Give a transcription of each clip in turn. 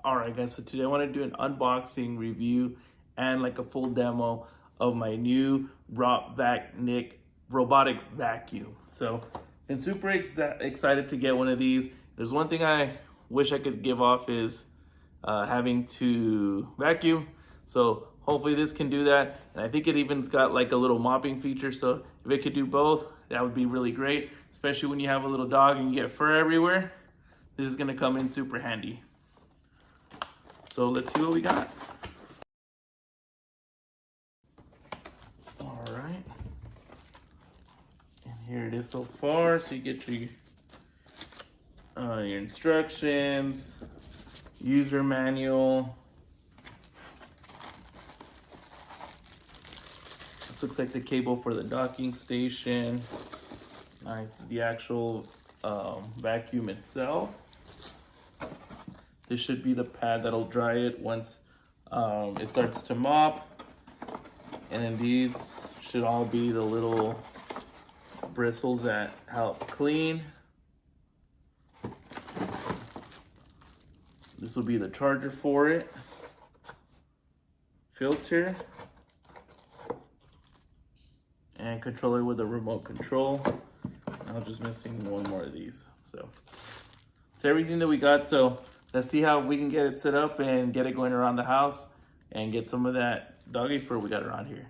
All right, guys, so today I want to do an unboxing review and like a full demo of my new ROPVACNIC Robotic Vacuum. So been super excited to get one of these. There's one thing I wish I could give off is having to vacuum. So hopefully this can do that. And I think it even's got like a little mopping feature. So if it could do both, that would be really great, especially when you have a little dog and you get fur everywhere. This is gonna come in super handy. So let's see what we got. All right. And here it is so far. So you get your instructions, user manual. This looks like the cable for the docking station. Nice, the actual vacuum itself. This should be the pad that'll dry it once it starts to mop. And then these should all be the little bristles that help clean. This will be the charger for it. Filter. And controller with a remote control. I'm just missing one more of these. So it's everything that we got. So let's see how we can get it set up and get it going around the house and get some of that doggy fur we got around here.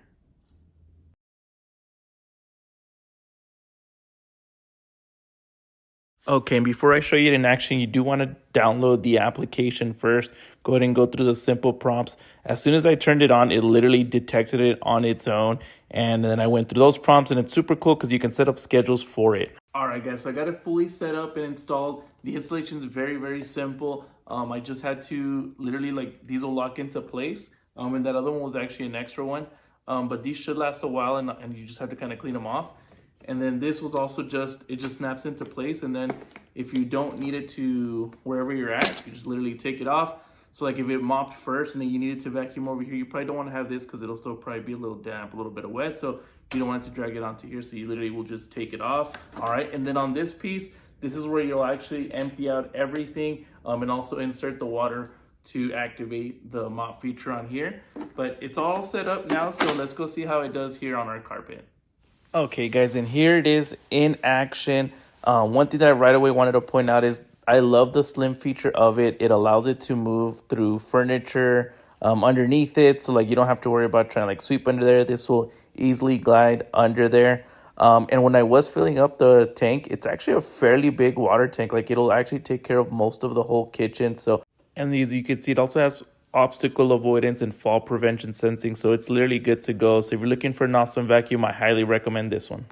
Okay, and before I show you it in action, you do want to download the application first. Go ahead and go through the simple prompts. As soon as I turned it on, it literally detected it on its own. And then I went through those prompts, and it's super cool because you can set up schedules for it. All right, guys, so I got it fully set up and installed. The installation is very, very simple. I just had to literally, like, these will lock into place. And that other one was actually an extra one. But these should last a while, and you just have to kind of clean them off. And then this was also it just snaps into place. And then if you don't need it to wherever you're at, you just literally take it off. So like if it mopped first and then you needed to vacuum over here, you probably don't want to have this because it'll still probably be a little damp, a little bit of wet. So you don't want it to drag it onto here. So you literally will just take it off. All right. And then on this piece, this is where you'll actually empty out everything and also insert the water to activate the mop feature on here. But it's all set up now. So let's go see how it does here on our carpet. Okay, guys, and here it is in action. One thing that I right away wanted to point out is I love the slim feature of it. It allows it to move through furniture underneath it. So like you don't have to worry about trying to like sweep under there. This will easily glide under there. And when I was filling up the tank, it's actually a fairly big water tank. Like it'll actually take care of most of the whole kitchen. So, and as you can see, it also has obstacle avoidance and fall prevention sensing, so it's literally good to go. So if you're looking for an awesome vacuum, I highly recommend this one.